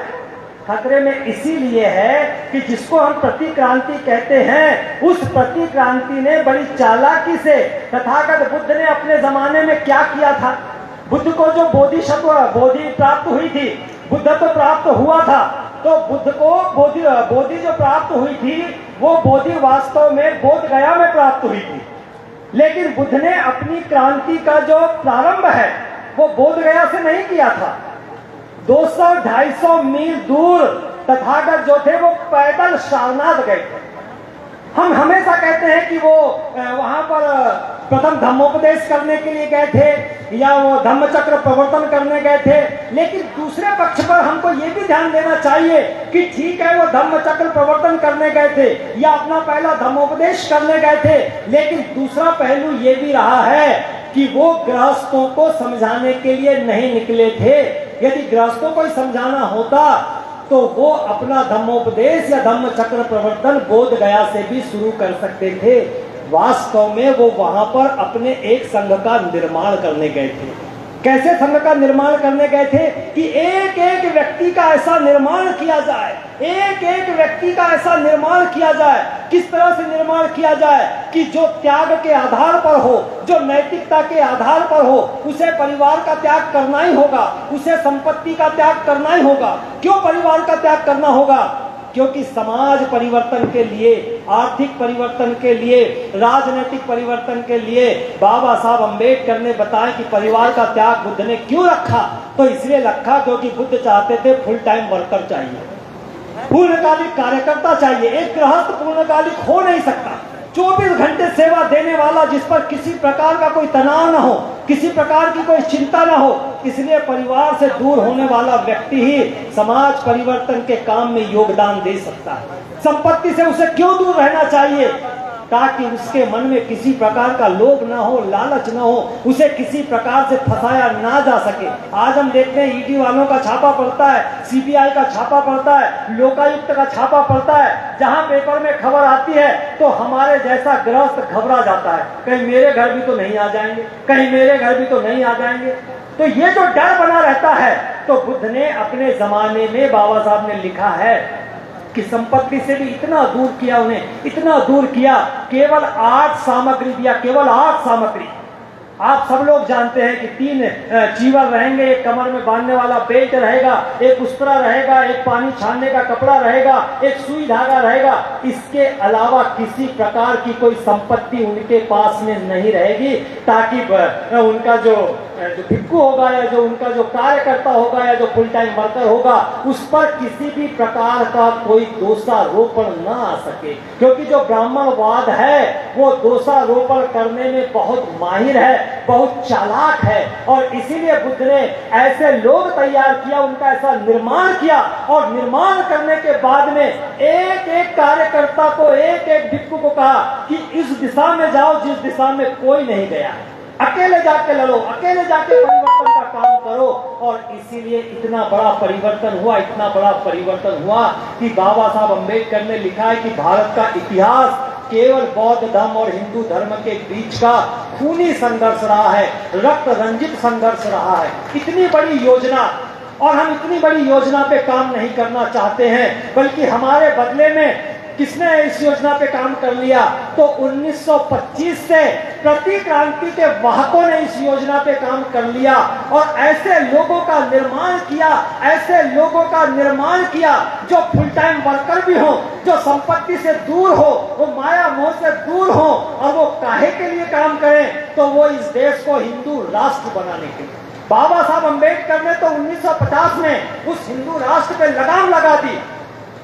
A: खतरे में इसीलिए है कि जिसको हम प्रतिक्रांति कहते हैं, उस प्रतिक्रांति ने बड़ी चालाकी से तथागत बुद्ध ने अपने जमाने में क्या किया था। बुद्ध को जो बोधि प्राप्त हुई थी, बुद्ध तो प्राप्त हुआ था, तो बुद्ध को बोधि जो प्राप्त हुई थी वो बोधि वास्तव में बोध गया में प्राप्त हुई थी। लेकिन बुद्ध ने अपनी क्रांति का जो प्रारंभ है वो बोध गया से नहीं किया था। 200-250 मील दूर तथागत जो थे वो पैदल सारनाथ गए थे। हम हमेशा कहते हैं कि वो वहां पर प्रथम धम्मोपदेश करने के लिए गए थे या वो धम्मचक्र प्रवर्तन करने गए थे। लेकिन दूसरे पक्ष पर हमको ये भी ध्यान देना चाहिए कि ठीक है वो धम्मचक्र प्रवर्तन करने गए थे या अपना पहला धम्मोपदेश करने गए थे, लेकिन दूसरा पहलू ये भी रहा है कि वो गृहस्थों को समझाने के लिए नहीं निकले थे। यदि गृहस्थों को समझाना होता तो वो अपना धम्मोपदेश या धम्म चक्र प्रवर्तन बोध गया से भी शुरू कर सकते थे। वास्तव में वो वहां पर अपने एक संघ का निर्माण करने गए थे। कैसे संघ का निर्माण करने गए थे कि एक एक व्यक्ति का ऐसा निर्माण किया जाए, एक एक व्यक्ति का ऐसा निर्माण किया जाए। किस तरह से निर्माण किया जाए कि जो त्याग के आधार पर हो, जो नैतिकता के आधार पर हो, उसे परिवार का त्याग करना ही होगा, उसे संपत्ति का त्याग करना ही होगा। क्यों परिवार का त्याग करना होगा? क्योंकि समाज परिवर्तन के लिए, आर्थिक परिवर्तन के लिए, राजनीतिक परिवर्तन के लिए बाबा साहब अम्बेडकर ने बताया कि परिवार का त्याग बुद्ध ने क्यों रखा। तो इसलिए रखा क्योंकि बुद्ध चाहते थे फुल टाइम वर्कर चाहिए, पूर्णकालिक कार्यकर्ता चाहिए। एक गृहस्थ पूर्णकालिक हो नहीं सकता, 24 घंटे सेवा देने वाला, जिस पर किसी प्रकार का कोई तनाव ना हो, किसी प्रकार की कोई चिंता ना हो। इसलिए परिवार से दूर होने वाला व्यक्ति ही समाज परिवर्तन के काम में योगदान दे सकता है। संपत्ति से उसे क्यों दूर रहना चाहिए? ताकि उसके मन में किसी प्रकार का लोभ ना हो, लालच ना हो, उसे किसी प्रकार से फंसाया ना जा सके। आज हम देखते हैं ईडी वालों का छापा पड़ता है, सीबीआई का छापा पड़ता है, लोकायुक्त का छापा पड़ता है। जहां पेपर में खबर आती है तो हमारे जैसा गृहस्थ घबरा जाता है, कहीं मेरे घर भी तो नहीं आ जाएंगे, कहीं मेरे घर भी तो नहीं आ जाएंगे। तो ये जो डर बना रहता है, तो बुद्ध ने अपने जमाने में, बाबा साहब ने लिखा है कि संपत्ति से भी इतना दूर किया, उन्हें इतना दूर किया, केवल 8 सामग्री दिया, केवल 8 सामग्री। आप सब लोग जानते हैं कि 3 चीवर रहेंगे, एक कमर में बांधने वाला बेल्ट रहेगा, एक उस्तरा रहेगा, एक पानी छानने का कपड़ा रहेगा, एक सुई धागा रहेगा। इसके अलावा किसी प्रकार की कोई संपत्ति उनके पास में नहीं रहेगी, ताकि उनका जो भिक्खु होगा या जो उनका जो कार्यकर्ता होगा या जो फुल टाइम वर्कर होगा, उस पर किसी भी प्रकार का कोई दोषारोपण न आ सके। क्योंकि जो ब्राह्मणवाद है वो दोषारोपण करने में बहुत माहिर है, बहुत चालाक है, और इसीलिए बुद्ध ने ऐसे लोग तैयार किया, उनका ऐसा निर्माण किया, और निर्माण करने के बाद में एक एक कार्यकर्ता को, एक एक भिक्खु को कहा कि इस दिशा में जाओ जिस दिशा में कोई नहीं गया, अकेले जाके लड़ो, अकेले जाके परिवर्तन का काम करो। और इसीलिए इतना बड़ा परिवर्तन हुआ, इतना बड़ा परिवर्तन हुआ कि बाबा साहब अम्बेडकर ने लिखा है कि भारत का इतिहास केवल बौद्ध धर्म और हिंदू धर्म के बीच का खूनी संघर्ष रहा है, रक्त रंजित संघर्ष रहा है। इतनी बड़ी योजना, और हम इतनी बड़ी योजना पे काम नहीं करना चाहते हैं, बल्कि हमारे बदले में किसने इस योजना पे काम कर लिया? तो 1925 से प्रतिक्रांति के वाहकों ने इस योजना पे काम कर लिया, और ऐसे लोगों का निर्माण किया, ऐसे लोगों का निर्माण किया जो फुल टाइम वर्कर भी हो, जो संपत्ति से दूर हो, वो माया मोह से दूर हो, और वो काहे के लिए काम करें? तो वो इस देश को हिंदू राष्ट्र बनाने के लिए। बाबा साहब अम्बेडकर ने तो 1950 में उस हिंदू राष्ट्र पे लगाम लगा दी,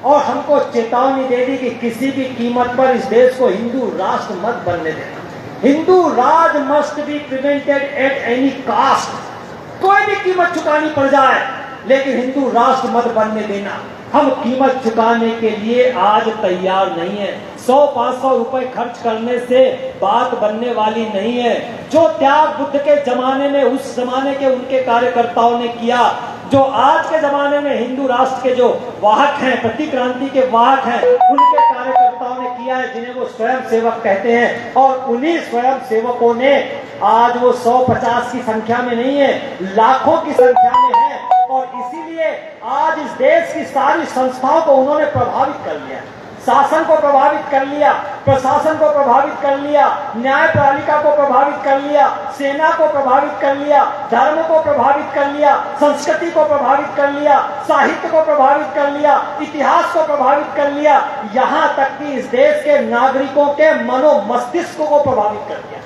A: और हमको चेतावनी दे दी कि किसी भी कीमत पर इस देश को हिंदू राष्ट्र मत बनने देना। Hindu Raj must be prevented at any cost. कोई भी कीमत चुकानी पड़ जाए, लेकिन हिंदू राष्ट्र मत बनने देना। हम कीमत चुकाने के लिए आज तैयार नहीं है। 100-500 रुपए खर्च करने से बात बनने वाली नहीं है। जो त्याग बुद्ध के जमाने में, उस जमाने के उनके कार्यकर्ताओं ने किया, जो आज के जमाने में हिंदू राष्ट्र के जो वाहक हैं, प्रतिक्रांति के वाहक हैं, उनके कार्यकर्ताओं ने किया है, जिन्हें वो स्वयं सेवक कहते हैं। और उन्हीं स्वयं सेवकों ने आज वो 150 की संख्या में नहीं है, लाखों की संख्या में है, और इसीलिए आज इस देश की सारी संस्थाओं को उन्होंने प्रभावित कर लिया। शासन को प्रभावित कर लिया, प्रशासन को प्रभावित कर लिया, न्यायपालिका को प्रभावित कर लिया, सेना को प्रभावित कर लिया, धर्म को प्रभावित कर लिया, संस्कृति को प्रभावित कर लिया, साहित्य को प्रभावित कर लिया, इतिहास को प्रभावित कर लिया, यहाँ तक कि इस देश के नागरिकों के मनोमस्तिष्क को प्रभावित कर लिया।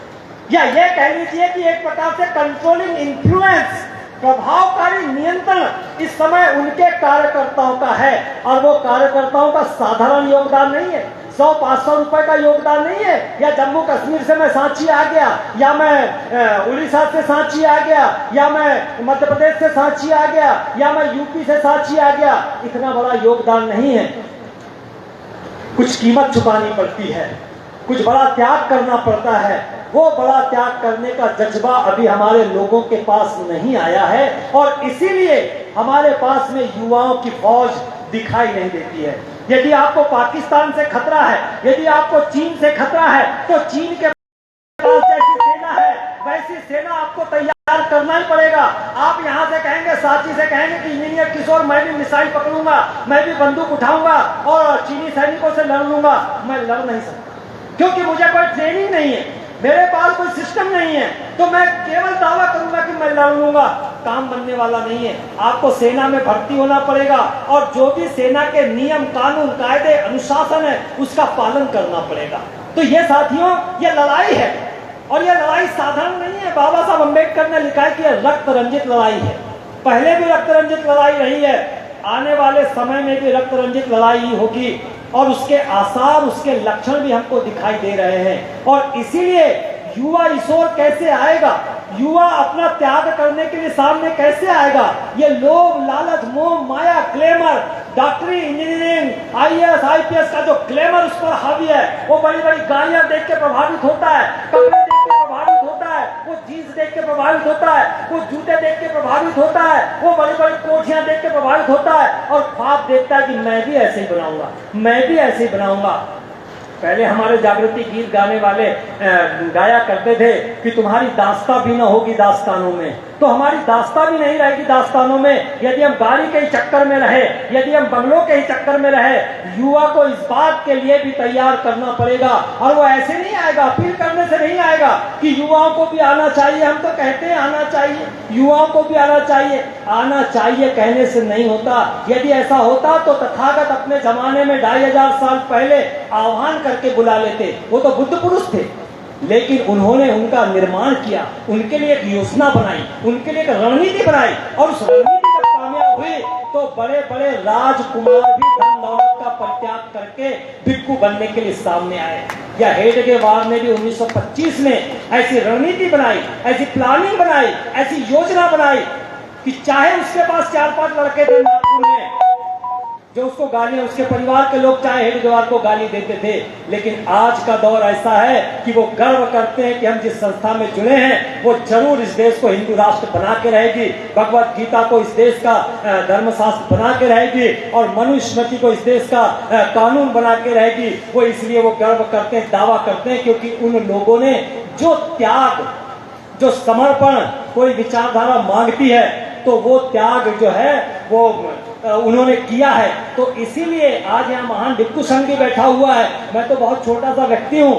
A: या ये कह लीजिए कि एक प्रकार से कंट्रोलिंग इन्फ्लुएंस, प्रभावकारी नियंत्रण इस समय उनके कार्यकर्ताओं का है। और वो कार्यकर्ताओं का साधारण योगदान नहीं है, 100-500 रुपए का योगदान नहीं है, या जम्मू कश्मीर से मैं सांची आ गया, या मैं उड़ीसा से सांची आ गया, या मैं मध्य प्रदेश से सांची आ गया, या मैं यूपी से सांची आ गया। इतना बड़ा योगदान नहीं है। कुछ कीमत चुकानी पड़ती है, कुछ बड़ा त्याग करना पड़ता है।
B: वो बड़ा त्याग करने का जज्बा अभी हमारे लोगों के पास नहीं आया है, और इसीलिए हमारे पास में युवाओं की फौज दिखाई नहीं देती है। यदि आपको पाकिस्तान से खतरा है, यदि आपको चीन से खतरा है, तो चीन के पास जैसी सेना है वैसी सेना आपको तैयार करना ही पड़ेगा। आप यहां से कहेंगे, सांची से कहेंगे कि इंजीनियर किशोर मैं भी मिसाइल पकड़ूंगा, मैं भी बंदूक उठाऊंगा और चीनी सैनिकों से लड़ लूंगा, मैं लड़ नहीं सकता, क्योंकि मुझे कोई ट्रेनिंग नहीं है, मेरे पास कोई सिस्टम नहीं है। तो मैं केवल दावा करूंगा कि मैं लड़ लूंगा, काम बनने वाला नहीं है। आपको सेना में भर्ती होना पड़ेगा और जो भी सेना के नियम कानून कायदे अनुशासन है उसका पालन करना पड़ेगा। तो ये साथियों, ये लड़ाई है और ये लड़ाई साधारण नहीं है। बाबा साहब अम्बेडकर ने लिखा है कि यह रक्त रंजित लड़ाई है। पहले भी रक्त रंजित लड़ाई रही है, आने वाले समय में भी रक्त रंजित लड़ाई ही होगी, और उसके आसार, उसके लक्षण भी हमको दिखाई दे रहे हैं। और इसीलिए युवा इस ओर कैसे आएगा, युवा अपना त्याग करने के लिए सामने कैसे आएगा? ये लोभ, लालच, मोह, माया, ग्लैमर, डॉक्टरी, इंजीनियरिंग, आईएएस, आईपीएस का जो ग्लैमर उस पर हावी है, वो बड़ी बड़ी गाड़ियां देख के प्रभावित होता है, कपड़े देख के प्रभावित होता है, वो जीन्स देख के प्रभावित होता है, वो जूते देख के प्रभावित होता है, वो बड़ी बड़ी कोठियां देख के प्रभावित होता है और ख्वाब देखता है कि मैं भी ऐसे ही बनाऊंगा, मैं भी ऐसे ही बनाऊंगा। पहले हमारे जागृति गीत गाने वाले गाया करते थे कि तुम्हारी दास्तां भी ना होगी दास्तानों में, तो हमारी दास्तां भी नहीं रहेगी दास्तानों में यदि हम गाड़ी के ही चक्कर में रहे, यदि हम बंगलों के ही चक्कर में रहे। युवा को इस बात के लिए भी तैयार करना पड़ेगा, और वो ऐसे नहीं आएगा, अपील करने से नहीं आएगा कि युवाओं को भी आना चाहिए। हम तो कहते हैं आना चाहिए, युवाओं को भी आना चाहिए, आना चाहिए कहने से नहीं होता। यदि ऐसा होता तो तथागत अपने जमाने में 2500 साल पहले आह्वान करके बुला लेते, वो तो बुद्ध पुरुष थे, लेकिन उन्होंने उनका निर्माण किया, उनके लिए एक योजना बनाई, उनके लिए एक रणनीति बनाई, और उस रणनीति जब कामयाब हुई तो बड़े बड़े राजकुमार भी धन दौलत का परित्याग करके भिक्षु बनने के लिए सामने आए। या हेडगेवार ने भी 1925 में ऐसी रणनीति बनाई, ऐसी प्लानिंग बनाई, ऐसी योजना बनाई कि चाहे उसके पास 4-5 लड़के थे नागपुर में जो उसको गालियां, उसके परिवार के लोग चाहे हेडगेवार को गाली देते थे, लेकिन आज का दौर ऐसा है कि वो गर्व करते हैं कि हम जिस संस्था में जुड़े हैं वो जरूर इस देश को हिंदू राष्ट्र बना के रहेगी, भगवत गीता को इस देश का धर्मशास्त्र बना के रहेगी, और मनुस्मृति को इस देश का कानून बना के रहेगी। वो इसलिए वो गर्व करते हैं, दावा करते हैं, क्योंकि उन लोगों ने जो त्याग, जो समर्पण कोई विचारधारा मांगती है तो वो त्याग जो है वो उन्होंने किया है। तो इसीलिए आज यहाँ महान भिक्षु संघ भी बैठा हुआ है। मैं तो बहुत छोटा सा व्यक्ति हूँ,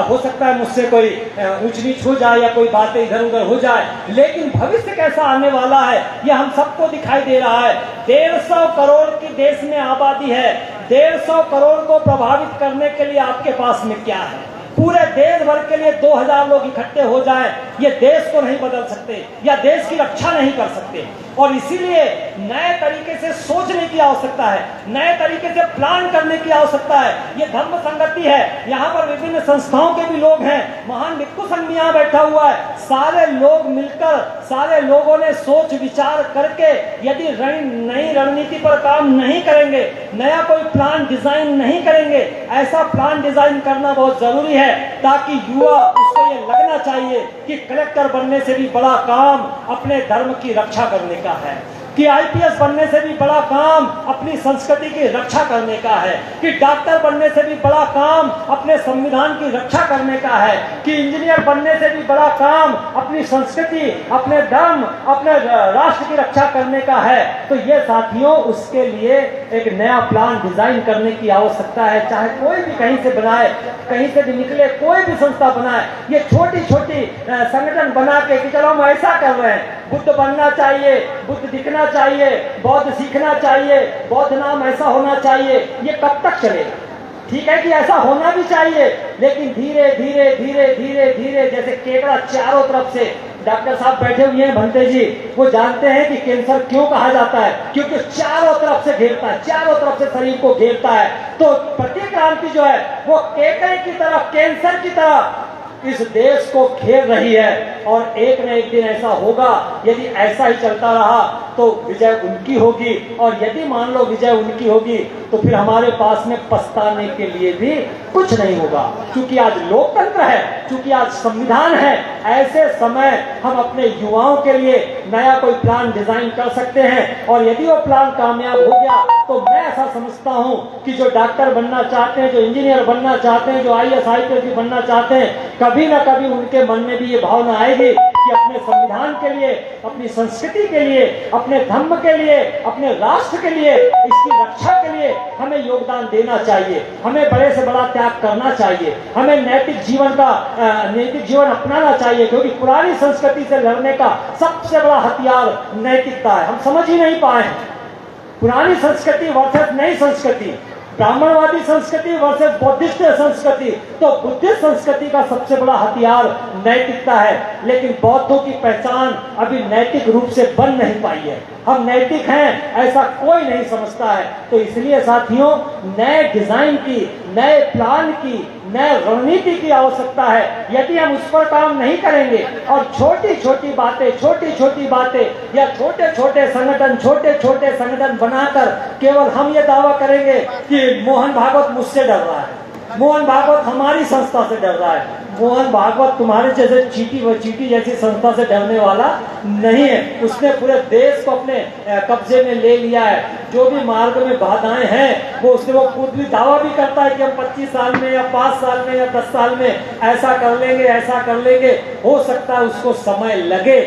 B: हो सकता है मुझसे कोई ऊंच नीच हो जाए या कोई बातें इधर उधर हो जाए, लेकिन भविष्य कैसा आने वाला है ये हम सबको दिखाई दे रहा है। 150 करोड़ की देश में आबादी है, 150 करोड़ को प्रभावित करने के लिए आपके पास में क्या है? पूरे देश भर के लिए 2000 लोग इकट्ठे हो जाएं, ये देश को नहीं बदल सकते या देश की रक्षा नहीं कर सकते। और इसीलिए नए तरीके से सोचने की आवश्यकता है, नए तरीके से प्लान करने की आवश्यकता है। ये धर्म संगति है, यहाँ पर विभिन्न संस्थाओं के भी लोग हैं, महान भिक्षु संघ यहाँ बैठा हुआ है। सारे लोग मिलकर, सारे लोगों ने सोच विचार करके यदि नई रणनीति पर काम नहीं करेंगे, नया कोई प्लान डिजाइन नहीं करेंगे, ऐसा प्लान डिजाइन करना बहुत जरूरी है ताकि युवा, उसको ये लगना चाहिए कि कलेक्टर बनने से भी बड़ा काम अपने धर्म की रक्षा करने का है, कि आईपीएस बनने से भी बड़ा काम अपनी संस्कृति की रक्षा करने का है, कि डॉक्टर बनने से भी बड़ा काम अपने संविधान की रक्षा करने का है, कि इंजीनियर बनने से भी बड़ा काम अपनी संस्कृति, अपने धर्म, अपने राष्ट्र की रक्षा करने का है। तो ये साथियों, उसके लिए एक नया प्लान डिजाइन करने की आवश्यकता है। चाहे कोई भी कहीं से बनाए, कहीं से भी निकले, कोई भी संस्था बनाए, ये छोटी छोटी संगठन बना के कि चलो हम ऐसा कर रहे हैं, बुद्ध बनना चाहिए, बुद्ध दिखना चाहिए, बौद्ध सीखना चाहिए, बौद्ध नाम ऐसा होना चाहिए, ये कब तक चलेगा? ठीक है कि ऐसा होना भी चाहिए, लेकिन धीरे धीरे धीरे धीरे धीरे, जैसे केकड़ा चारों तरफ से, डॉक्टर साहब बैठे हुए हैं भंते जी, वो जानते हैं कि कैंसर क्यों कहा जाता है, क्योंकि चारों तरफ से घेरता है, चारों तरफ से शरीर को घेरता है। तो प्रतिक्रांति जो है वो केकड़े की तरह, कैंसर की तरह इस देश को घेर रही है, और एक न एक दिन ऐसा होगा। यदि ऐसा ही चलता रहा तो विजय उनकी होगी, और यदि मान लो विजय उनकी होगी तो फिर हमारे पास में पछताने के लिए भी कुछ नहीं होगा। क्योंकि आज लोकतंत्र है, क्योंकि आज संविधान है, ऐसे समय हम अपने युवाओं के लिए नया कोई प्लान डिजाइन कर सकते हैं। और यदि वो प्लान कामयाब हो गया तो मैं ऐसा समझता हूं कि जो डॉक्टर बनना चाहते हैं, जो इंजीनियर बनना चाहते हैं, जो IAS IPS बनना चाहते हैं, कभी ना कभी उनके मन में भी ये भावना आएगी कि अपने संविधान के लिए, अपनी संस्कृति के लिए, अपने धर्म के लिए, अपने राष्ट्र के लिए, इसकी रक्षा के लिए हमें योगदान देना चाहिए, हमें बड़े से बड़ा त्याग करना चाहिए, हमें नैतिक जीवन अपनाना चाहिए। क्योंकि पुरानी संस्कृति से लड़ने का सबसे बड़ा हथियार नैतिकता है। हम समझ ही नहीं पाए हैं पुरानी संस्कृति वर्सेस नई संस्कृति, ब्राह्मणवादी संस्कृति वर्सेस बौद्धिस्ट संस्कृति। तो बुद्धिस्ट संस्कृति का सबसे बड़ा हथियार नैतिकता है, लेकिन बौद्धों की पहचान अभी नैतिक रूप से बन नहीं पाई है। हम नैतिक हैं ऐसा कोई नहीं समझता है। तो इसलिए साथियों, नए डिजाइन की, नए प्लान की, नए रणनीति की आवश्यकता है। यदि हम उस पर काम नहीं करेंगे और छोटी छोटी बातें या छोटे छोटे संगठन बनाकर केवल हम ये दावा करेंगे कि मोहन भागवत मुझसे डर रहा है, मोहन भागवत हमारी संस्था से डर रहा है, मोहन भागवत तुम्हारे जैसे चीटी जैसी संस्था से डरने वाला नहीं है। उसने पूरे देश को अपने कब्जे में ले लिया है। जो भी मार्ग में बाधाएं हैं वो खुद भी दावा भी करता है कि हम 25 साल में या 5 साल में या 10 साल में ऐसा कर लेंगे। हो सकता है उसको समय लगे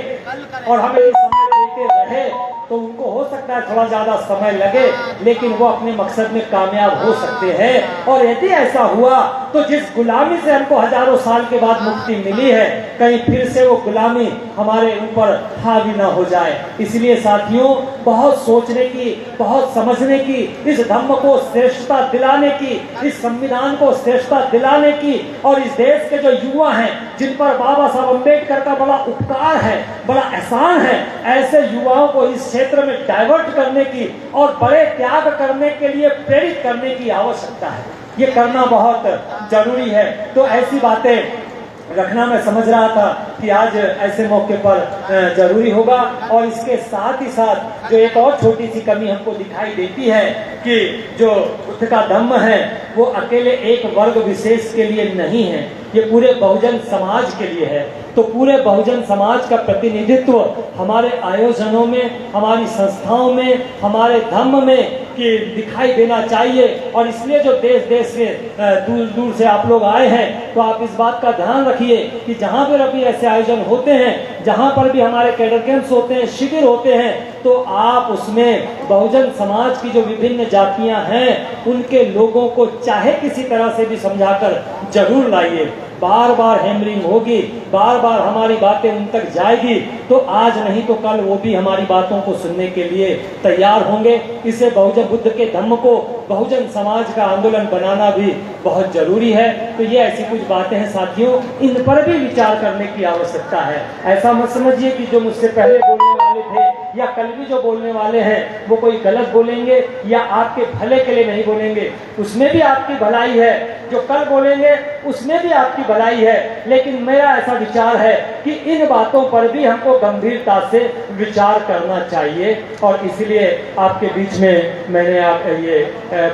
B: और हमें भी समय देते रहे तो उनको हो सकता है थोड़ा ज्यादा समय लगे, लेकिन वो अपने मकसद में कामयाब हो सकते हैं। और यदि ऐसा हुआ तो जिस गुलामी से हमको हजारों साल के बाद मुक्ति मिली है, कहीं फिर से वो गुलामी हमारे ऊपर हावी ना हो जाए। इसलिए साथियों, बहुत सोचने की, बहुत समझने की, इस धर्म को श्रेष्ठता दिलाने की, इस संविधान को श्रेष्ठता दिलाने की, और इस देश के जो युवा हैं जिन पर बाबा साहब अम्बेडकर का बड़ा उपकार है, बड़ा एहसान है, ऐसे युवाओं को इस क्षेत्र में डाइवर्ट करने की और बड़े त्याग करने के लिए प्रेरित करने की आवश्यकता है। ये करना बहुत जरूरी है। तो ऐसी बातें रखना मैं समझ रहा था कि आज ऐसे मौके पर जरूरी होगा। और इसके साथ ही साथ जो एक और छोटी सी कमी हमको दिखाई देती है कि जो बुद्ध का धम्म है वो अकेले एक वर्ग विशेष के लिए नहीं है, ये पूरे बहुजन समाज के लिए है। तो पूरे बहुजन समाज का प्रतिनिधित्व हमारे आयोजनों में, हमारी संस्थाओं में, हमारे धम्म में कि दिखाई देना चाहिए। और इसलिए जो देश देश से दूर दूर से आप लोग आए हैं, तो आप इस बात का ध्यान रखिए कि जहां पर अभी ऐसे आयोजन होते हैं, जहां पर भी हमारे कैडर कैंप्स होते हैं, शिविर होते हैं, तो आप उसमें बहुजन समाज की जो विभिन्न जातियां हैं उनके लोगों को चाहे किसी तरह से भी समझाकर जरूर लाइए। बार बार हैमरिंग होगी, बार बार हमारी बातें उन तक जाएगी, तो आज नहीं तो कल वो भी हमारी बातों को सुनने के लिए तैयार होंगे। इसे बहुजन बुद्ध के धम्म को बहुजन समाज का आंदोलन बनाना भी बहुत जरूरी है। तो ये ऐसी कुछ बातें हैं साथियों, इन पर भी विचार करने की आवश्यकता है। ऐसा मत समझिए कि जो मुझसे पहले बोलने वाले थे या कल भी जो बोलने वाले हैं वो कोई गलत बोलेंगे या आपके भले के लिए नहीं बोलेंगे। उसमें भी आपकी भलाई है, जो कल बोलेंगे उसमें भी आपकी भलाई है। लेकिन मेरा ऐसा विचार है कि इन बातों पर भी हमको गंभीरता से विचार करना चाहिए, और इसलिए आपके बीच में मैंने आप ये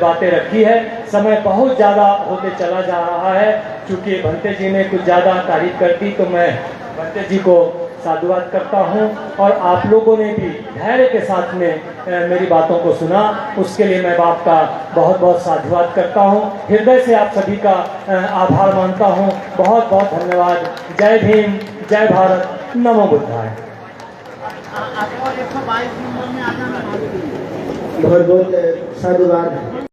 B: बातें रखी है। समय बहुत ज्यादा होते चला जा रहा है, क्योंकि भंते जी ने कुछ ज्यादा तारीफ कर दी, तो मैं भंते जी को साधुवाद करता हूं। और आप लोगों ने भी धैर्य के साथ में मेरी बातों को सुना, उसके लिए मैं आपका बहुत बहुत साधुवाद करता हूं। हृदय से आप सभी का आभार मानता हूं। बहुत बहुत धन्यवाद। जय भीम, जय भारत, नमो बुद्धाय।
A: बहुत बहुत साधुवाद।